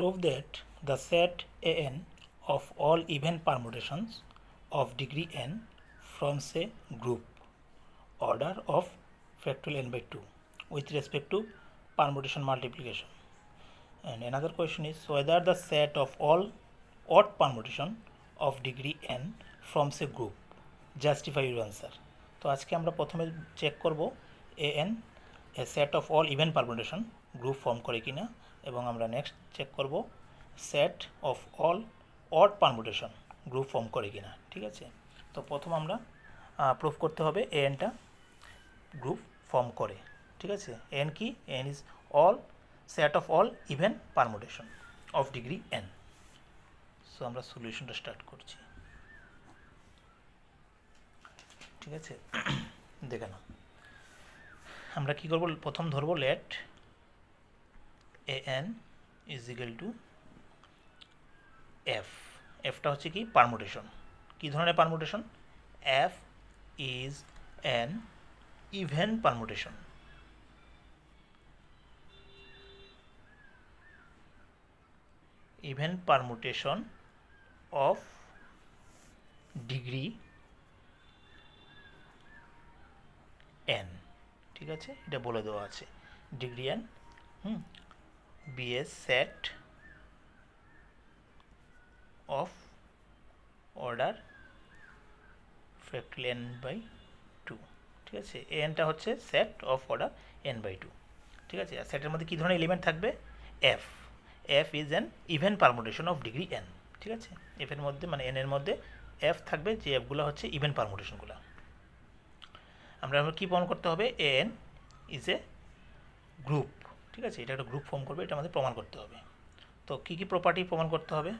Prove that the set an of all even permutations of degree n forms a group order of factorial n by 2 with respect to permutation multiplication. And another question is whether the set of all odd permutation of degree n forms a group. Justify your answer. তো আজকে আমরা প্রথমে check করব an a set of all even permutation group form করে কিনা, এবং আমরা next check করব set of all odd permutation group form করে কিনা। ঠিক আছে, তো প্রথম আমরা প্রুফ করতে হবে এনটা গ্রুপ ফর্ম করে। ঠিক আছে, এন কি? N is all set of all even permutation of degree N. So আমরা সলিউশনটা স্টার্ট করছি। ঠিক আছে, দেখে নাও। আমরা কি করব, প্রথম ধরবো let A N is equal to F. এফটা হচ্ছে কি? পারমুটেশন। কি ধরনের permutation? F is an even permutation. Even permutation of degree N. ঠিক আছে, এটা বলে দেওয়া আছে degree N be a set of order factorial N by two. ঠিক আছে, এনটা হচ্ছে set of order N by two. ঠিক আছে, আর সেটের মধ্যে কী ধরনের এলিমেন্ট থাকবে? F. F is an even permutation of degree N. ঠিক আছে, এফের মধ্যে মানে এন এর মধ্যে এফ থাকবে, যে এফগুলো হচ্ছে ইভেন পারমুটেশনগুলো। আমরা কী প্রমাণ করতে হবে? N is a group. ঠিক আছে, এটা একটা গ্রুপ ফর্ম করবে, এটা আমাদের প্রমাণ করতে হবে। তো কী কী প্রপার্টি প্রমাণ করতে হবে?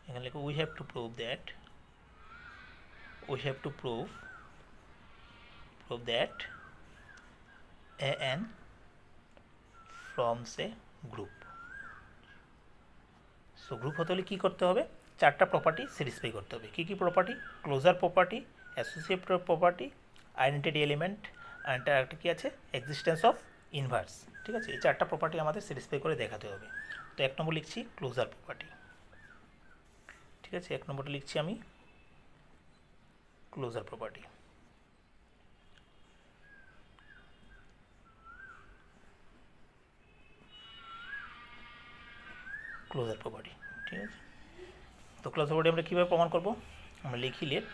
এখানে লিখো we have to prove that that an forms a group. So group হতে হলে কী করতে হবে? চারটা প্রপার্টি স্যাটিসফাই করতে হবে। কী কী property? Closure property, associative property, identity element, আর একটা কী আছে? Existence of inverse. ঠিক আছে, এই চারটা প্রপার্টি আমাদের স্যাটিসফাই করে দেখাতে হবে। তো এক নম্বর লিখছি ক্লোজার প্রপার্টি। ঠিক আছে, এক নম্বরটা লিখছি আমি ক্লোজার প্রপার্টি। Closure property. ঠিক আছে, তো ক্লোজার প্রপার্টি আমরা কীভাবে প্রমাণ করব? আমরা লিখি let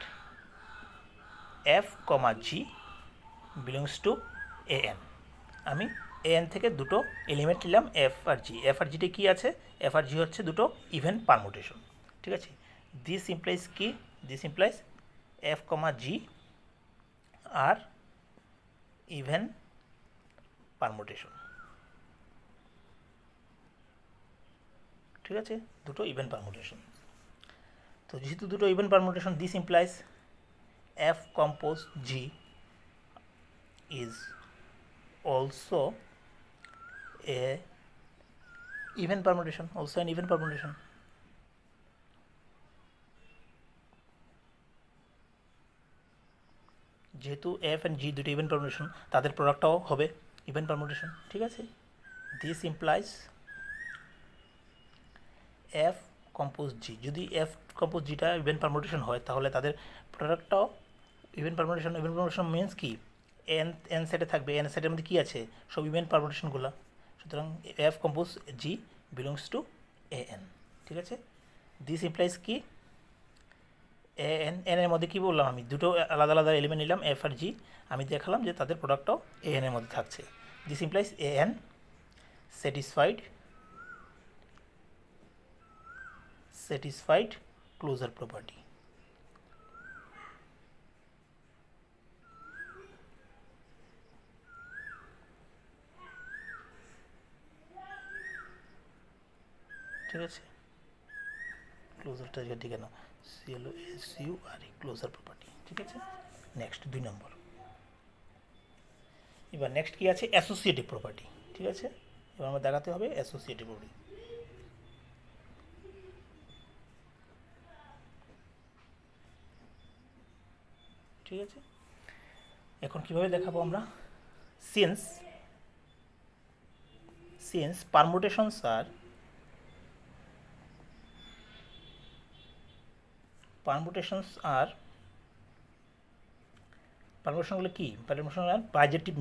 f comma g belongs to A N. আমি এ এন থেকে দুটো এলিমেন্ট নিলাম, এফ আর জি। এফ আর জিতে কী আছে? এফ আর জি হচ্ছে দুটো ইভেন পারমুটেশন। ঠিক আছে, দিস ইমপ্লাইজ কি? This implies f comma g are even permutation. ঠিক আছে, দুটো ইভেন পারমুটেশন। তো যেহেতু দুটো even permutation, this implies F compose g is also a even permutation, also an even permutation. যেহেতু এফ অ্যান্ড জি দুটো even permutation, তাদের প্রোডাক্টটাও হবে ইভেন পারমুটেশন। ঠিক আছে, this implies F compose G. যদি এফ কম্পোজ জিটা ইভেন পারমুটেশন হয়, তাহলে তাদের প্রোডাক্টটাও even permutation. Even permutation means কি? এন এন সেটে থাকবে, এন সেটের মধ্যে কী আছে? সব ইভেন পারমুটেশনগুলো। সুতরাং F compose G belongs to A N. ঠিক আছে, দিস ইমপ্লাইজ কি? এ এন এর মধ্যে কী বললাম আমি? দুটো আলাদা আলাদা এলিমেন্ট নিলাম, এফ আর জি। আমি দেখালাম যে তাদের প্রোডাক্টটাও এ এনের মধ্যে থাকছে। This implies A N satisfied closure property. ঠিক আছে, ক্লোজারটা ঠিক না, CLOSURE ক্লোজার প্রপার্টি। ঠিক আছে, নেক্সট 2 নম্বর। এবার নেক্সট কি আছে? Associative property. ঠিক আছে, এবার আমরা দেখাতে হবে অ্যাসোসিয়েটিভ প্রপার্টি। ঠিক আছে, এখন কিভাবে দেখাবো আমরা? সিন্স permutations are পারমুটেশনস আর পারমুটেশনগুলো কি? পারমুটেশন আর বাইজেক্টিভ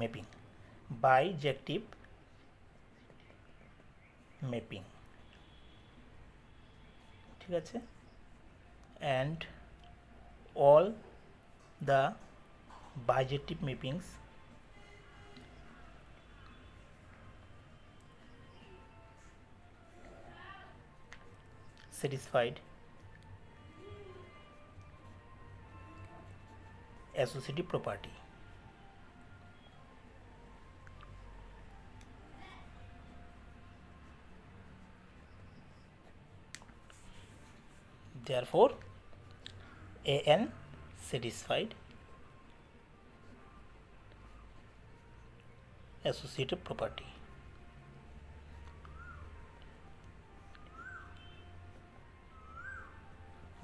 ম্যাপিং, বাইজেক্টিভ ম্যাপিং, ঠিক আছে। And all the bijective mappings satisfied associative property. Therefore an satisfied associative property.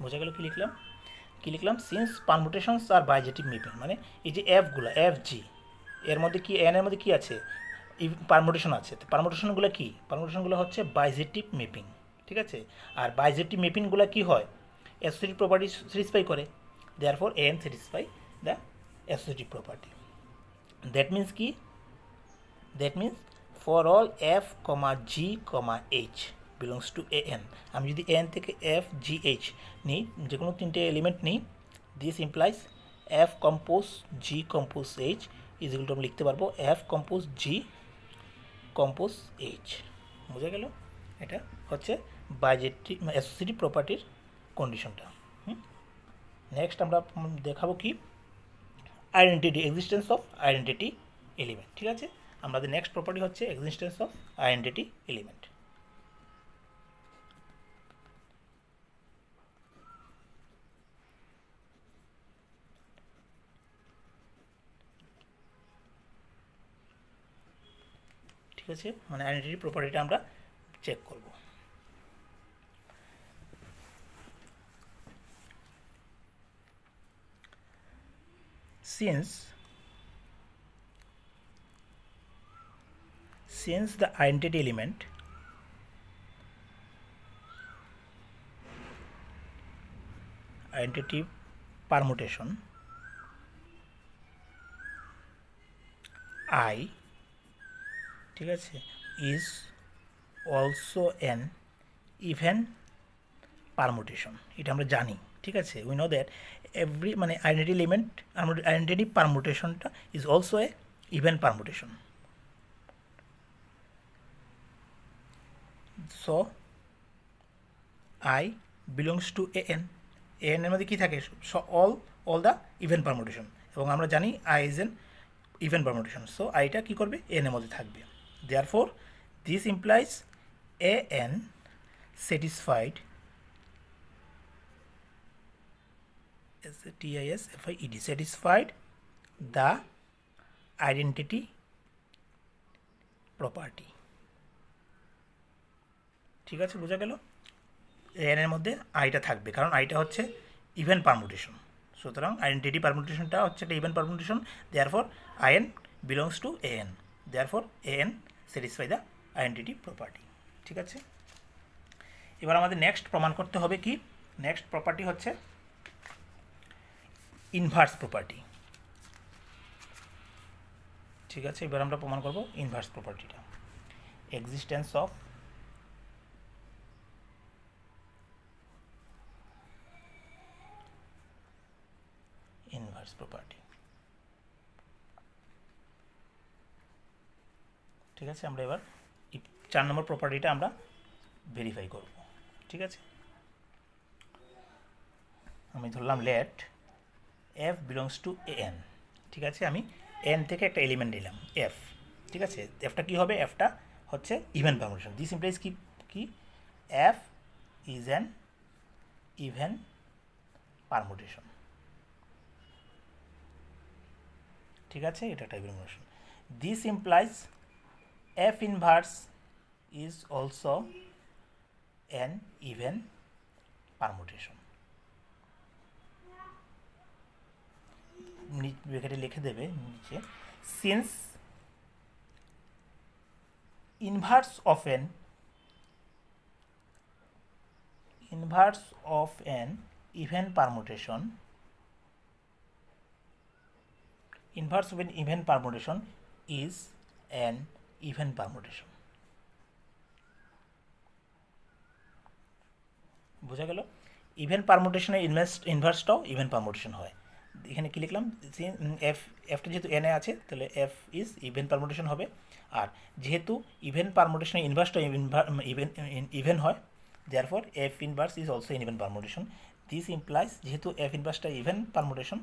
বোঝা গেল? কি লিখলাম? সিন্স পারমুটেশনস আর বাইজেটিভ ম্যাপিং, মানে এই যে এফগুলো, এফ জি, এর মধ্যে কি, এন এর মধ্যে কি আছে? পারমুটেশন আছে। তো পারমুটেশনগুলো কি? পারমুটেশনগুলো হচ্ছে বাইজেটিভ ম্যাপিং, ঠিক আছে। আর বাইজেটিভ ম্যাপিংগুলো কি হয়? অ্যাসোসিয়েটিভ প্রপার্টি স্যাটিসফাই করে। Therefore N satisfy the associative property. That means কি? That means for all F comma G comma H belongs to A N, আমি যদি এন থেকে এফ জি এইচ নিই, যে কোনো তিনটে এলিমেন্ট নিই, this implies F compose G compose H is equal two আমি লিখতে পারবো এফ কম্পোজ জি কম্পোজ এইচ। বোঝা গেল? এটা হচ্ছে বাইজেটিভ অ্যাসোসিয়েটিভ প্রপার্টির কন্ডিশনটা। নেক্সট আমরা দেখাবো কি? Identity, existence of identity element, ঠিক আছে। আমাদের নেক্সট প্রপার্টি হচ্ছে এক্সিস্টেন্স অফ আইডেন্টিটি এলিমেন্ট। ঠিক আছে, মানে আইডেন্টিটি প্রপার্টিটা আমরা চেক করব। Since the identity element identity permutation I, ঠিক আছে, is also an even permutation, এটা আমরা জানি, ঠিক আছে। উই নো দ্যাট এভরি, মানে আইডেন্টিটি এলিমেন্ট, আইডেন্টিটি পারমুটেশনটা is also a even permutation. So I belongs to A N, A N এর মধ্যে কী থাকে? অল দ্য ইভেন পারমুটেশন, এবং আমরা জানি I is an even permutation. So আইটা কী করবে? এন এর মধ্যে থাকবে। Therefore this implies A N satisfied TISFIED satisfied the identity property, ঠিক আছে। বোঝা গেল? এন এর মধ্যে আইটা থাকবে, কারণ আইটা হচ্ছে ইভেন পারমুটেশন। সুতরাং আইডেন্টিটি পারমুটেশনটা হচ্ছে একটা even permutation. Therefore I N belongs to A N, therefore A N satisfy the identity property, ঠিক আছে। এবার আমাদের নেক্সট প্রমাণ করতে হবে কি? নেক্সট প্রপার্টি হচ্ছে ইনভার্স প্রপার্টি, ঠিক আছে। এবার আমরা প্রমাণ করব ইনভার্স প্রপার্টিটা, এক্সিস্টেন্স অফ ইনভার্স প্রপার্টি, ঠিক আছে। আমরা এবার 4 নম্বর প্রপার্টিটা আমরা ভেরিফাই করব, ঠিক আছে। আমি ধরলাম let f belongs to n, ঠিক আছে। আমি এন থেকে একটা এলিমেন্ট নিলাম এফ, ঠিক আছে। এফটা কী হবে? এফটা হচ্ছে ইভেন পারমুটেশন। দিস ইমপ্লাইজ কি F is an even permutation, ঠিক আছে। এটা একটা even permutation. This implies F inverse is also an even permutation. ব্র্যাকেটে লিখে দেবে নিচে, since inverse of N even permutation, inverse of an even permutation is an even permutation. বোঝা গেল? ইভেন পারমুটেশনের ইনভার্সটাও ইভেন পারমুটেশন হয়। এখানে কি লিখলাম, এফটা যেহেতু এনে আছে তাহলে এফ ইজ ইভেন পারমুটেশন হবে। আর যেহেতু ইভেন পারমুটেশনের ইনভার্সটা ইভেন হয়, therefore F inverse is also in even permutation. This implies যেহেতু এফ ইনভার্সটা ইভেন পারমুটেশন,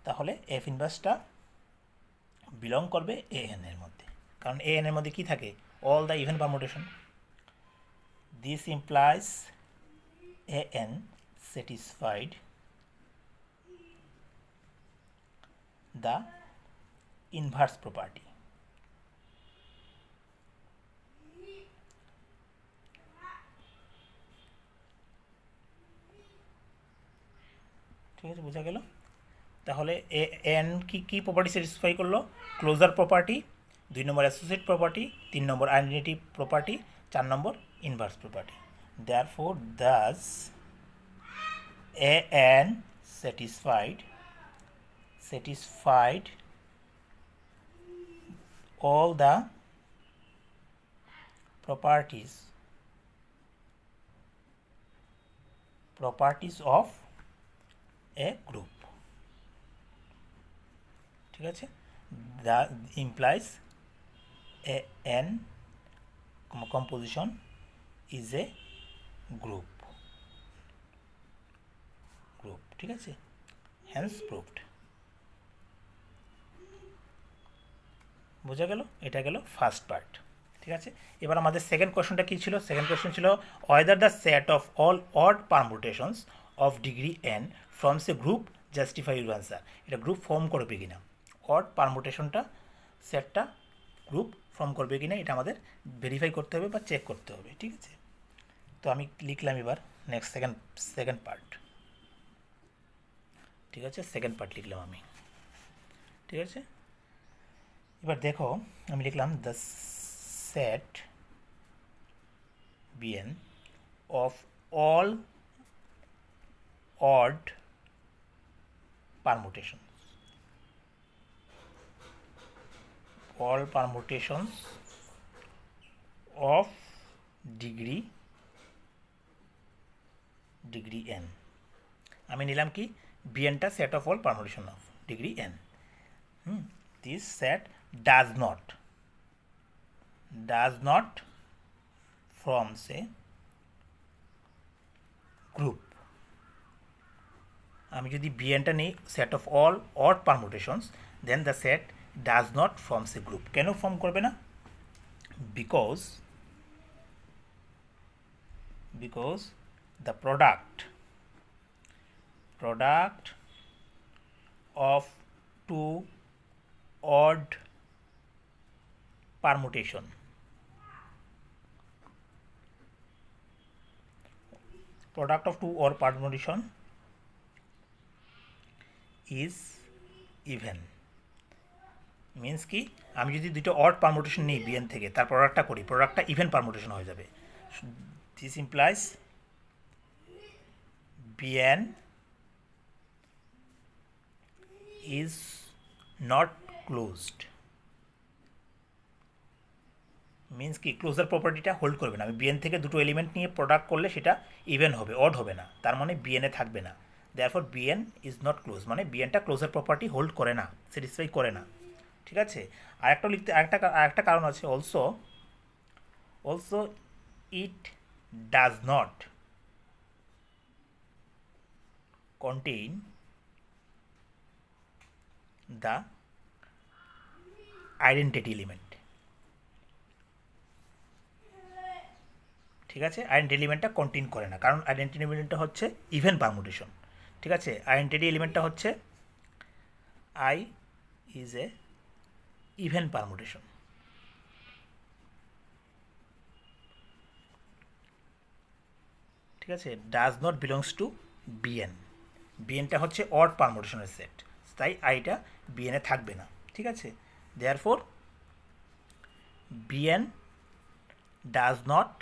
তাহলে এফ ইনভার্সটা বিলং করবে এ এন এর মধ্যে, কারণ এ এন এর মধ্যে কি থাকে, all the even permutation. This implies an satisfied the inverse property. ঠিক আছে, বোঝা গেল? তাহলে এন কি প্রপার্টি স্যাটিসফাই করলো? ক্লোজার প্রপার্টি, 2 নম্বর অ্যাসোসিয়েট প্রপার্টি, 3 নম্বর আইডেন্টিটি প্রপার্টি, 4 নম্বর inverse property. Therefore thus an satisfied all the properties of a group. ঠিক আছে, that implies an composition is a group. ঠিক আছে, hence proved. বোঝা গেল? এটা গেল ফার্স্ট পার্ট। ঠিক আছে, এবার আমাদের সেকেন্ড কোশ্চেনটা কী ছিল? সেকেন্ড কোশ্চেন ছিল whether the set of all odd permutations of degree N forms a group justify your answer. এটা গ্রুপ ফর্ম করবে কিনা, অড পারমুটেশনটা সেটটা গ্রুপ ফর্ম করবে কিনা, এটা আমাদের ভেরিফাই করতে হবে বা চেক করতে হবে। ঠিক আছে, তো আমি লিখলাম এবার নেক্সট সেকেন্ড পার্ট। ঠিক আছে, সেকেন্ড পার্ট লিখলাম আমি। ঠিক আছে, এবার দেখো আমি লিখলাম the set B N of all odd permutations of degree n. আমি নিলাম কি, বিএনটা set of all permutation of degree n. This set does not from say group. আমি যদি বিএনটা নিই set of all odd permutations, then the set does not forms a group. কেন form করবে না? Because the product of two odd permutation is even. Means কি, আমি যদি দুটো অড পারমুটেশন নিই বিএন থেকে, তার প্রোডাক্টটা করি, প্রোডাক্টটা ইভেন পারমুটেশন হয়ে যাবে। This implies B N is not closed. Means কি, ক্লোজার প্রপার্টিটা হোল্ড করবে না। আমি বিএন থেকে দুটো এলিমেন্ট নিয়ে প্রোডাক্ট করলে সেটা ইভেন হবে, অড হবে না, তার মানে বিএনে থাকবে না। Therefore B N is not close, মানে বিএনটা ক্লোজার প্রপার্টি হোল্ড করে না, স্যাটিসফাই করে না। ঠিক আছে, আরেকটা কারণ আছে, also it does not contain the identity element. ঠিক আছে, আইডেন্টি এলিমেন্টটা কন্টেইন করে না, কারণ আইডেন্টি এলিমেন্টটা হচ্ছে ইভেন পারমুটেশন। ঠিক আছে, আইডেন্টি এলিমেন্টটা হচ্ছে I is a even permutation. ঠিক আছে, does not belongs to B N. বিএনটা হচ্ছে অড পারমুটেশনের সেট, তাই আইটা বিএনে থাকবে না। ঠিক আছে, therefore B N does not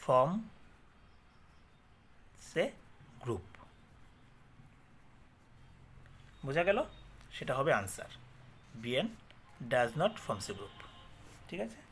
form the group. বোঝা গেল? সেটা হবে answer, B N does not forms a group. ঠিক আছে।